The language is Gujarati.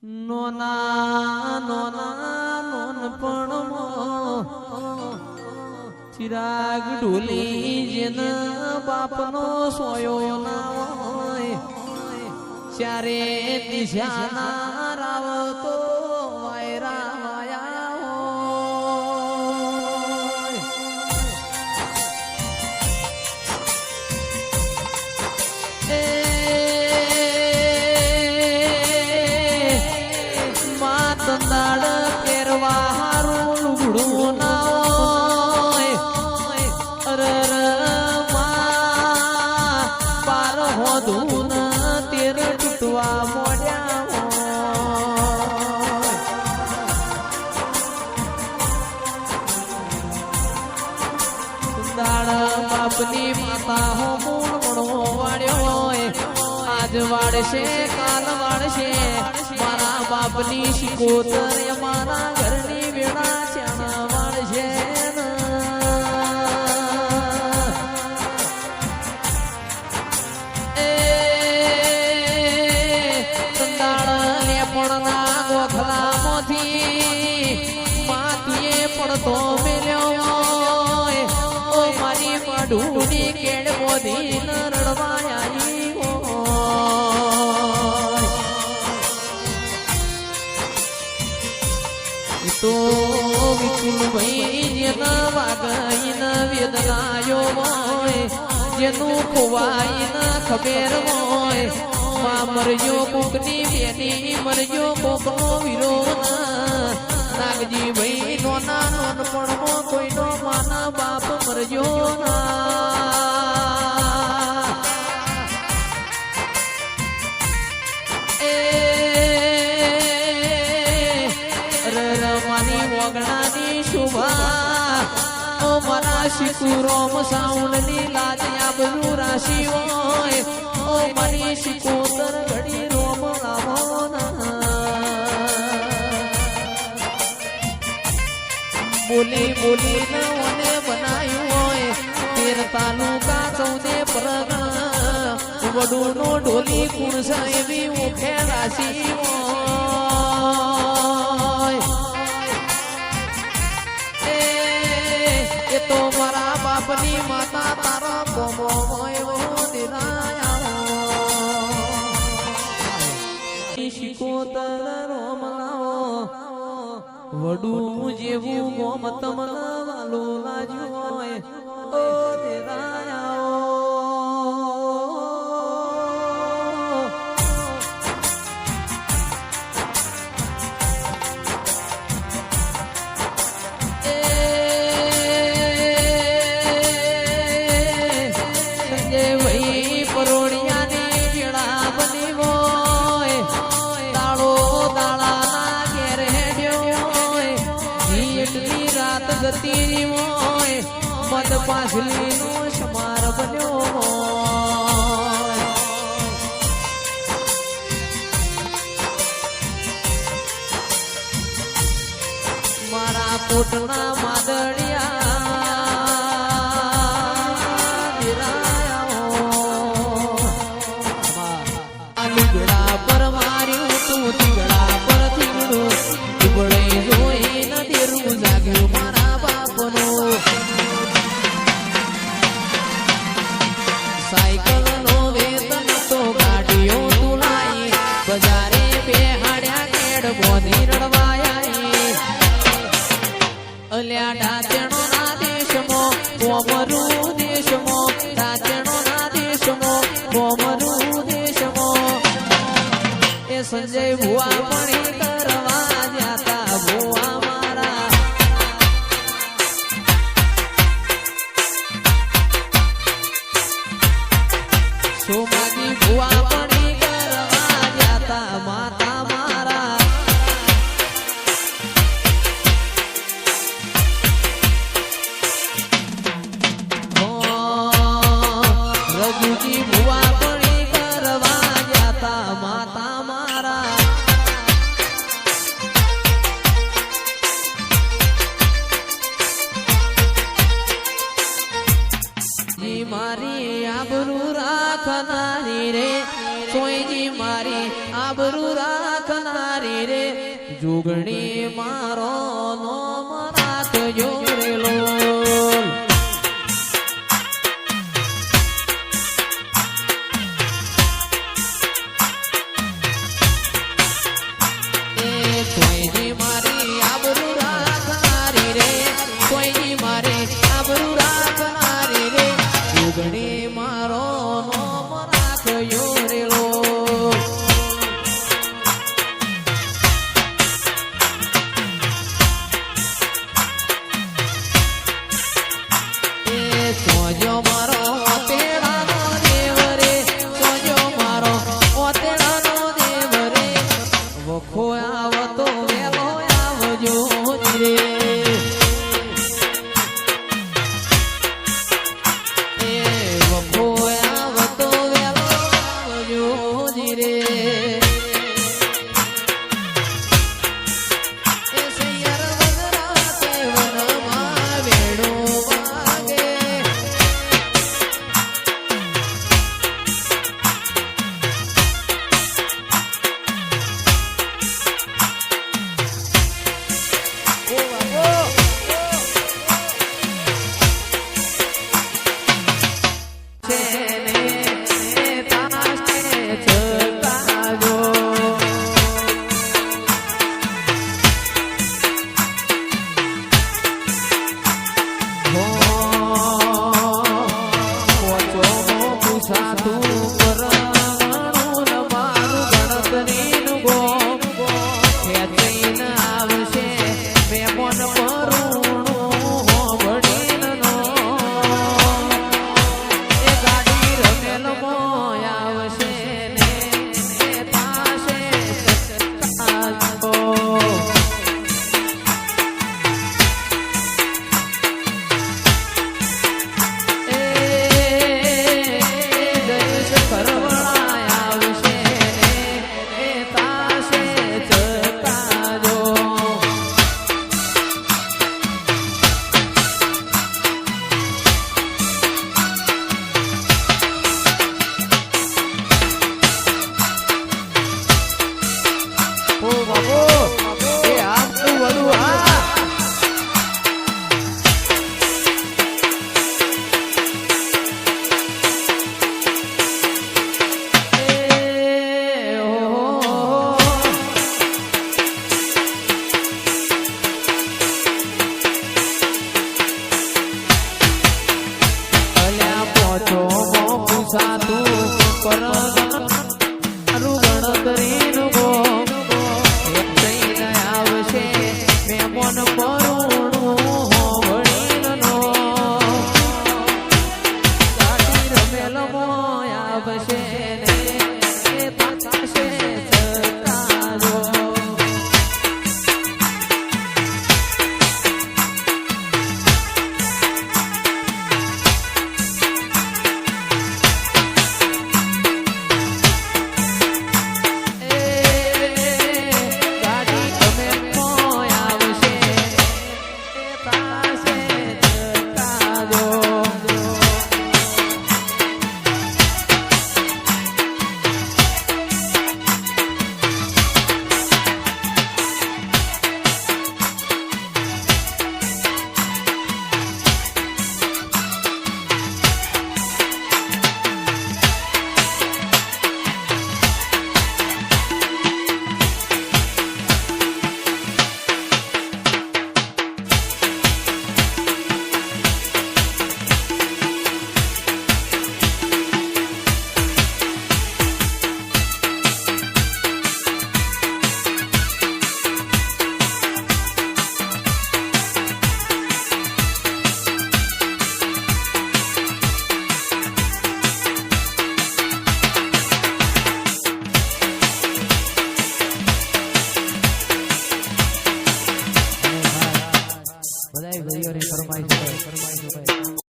નોના નોના નોનપણમાં ચિરાગ ઢોલી જેન બાપનો સોયો ના હોય ચારે દિશાના રાવતો વાયરા વાયા હોય માતંદાડ પહેરવા હારું લુગડું ના હોય અરર માં પાર હોધું તેર તૂટવા મોડ્યા દાળ બાપની માતા હો મૂળ મણો વાળ્યો હોય આજ વાળશે કાલ વાળશે મારા બાપની શિકોતર મારા ઘરની વેળા શ્યાણા વાળશે પડતો મેલ્યો ઓ મારી માડુની કેડ મોધી ન રડવાઈ તો વિપુલ ભાઈ જેના વાગઈ ન વેદનાયો હોય જેનું ખોવાઈ ન ખબેર હોય માં મરજો કોકની બેની મરજો કોકનો વિરોધ નાગજી ભાઈ નોના નોનપણમાં કોઈનો માના બાપ મરજો ના માની વગણાની શુભા ઓ મારા શિકુરોમ સાઉન્ડની લાજ આબરૂ રાશિ હોય ઓ મારી શિકોતર ઘડી રોમ લાવો બોલી બોલી ને બનાવ્યું હોય તેર તાલુકા 14 પરગણા વડું નો ઢોલી કુણસા એવી ઓખે રાશિ હોય એ તો મારા બાપની માતા તારા પોમો હોય શિકોતર રોમલાઓ વડું જેવું ગોમ તમને વાલું લાજ્યું હોય ઓ દેરાયા મદ પાછલી નો સમાર બન્યો મારા પોટના માદળિયા લુગડા પર માર્યું તું તીગડા પર થીગડું ટીબડે જોઈ ન દેરું જાગ્યું મારા બાપનો સાયકલ નો વેતન તો ગાડીઓ તુલાઈ બજારે બેહાડ્યા કેડ બોધી રડવાયા અલ્યા ડાચણો ના દેશમાં કોમરું દેશમાં ડાચણો ના દેશમાં કોમરું દેશમાં એ સંજય ભુવા પણ કરવા જાતા ભુવા મારા સોમાજી ભુવા પણ કરવા જાતા માતા મારા રઘુજી ભુવા પણ કરવા જાતા માતા મારા જુગણી મારો નોમ રાખજો રે લોલ કોઈની મારી આબરૂ રાખનારી રે કોઈની મારી આબરૂ રાખનારી રે જુગણી મારો નોમ રાખજો રે લોલ સોજો મારો ઓતેડાનો દેવ રે સોજો મારો ઓતેડાનો દેવ રે વખો આવ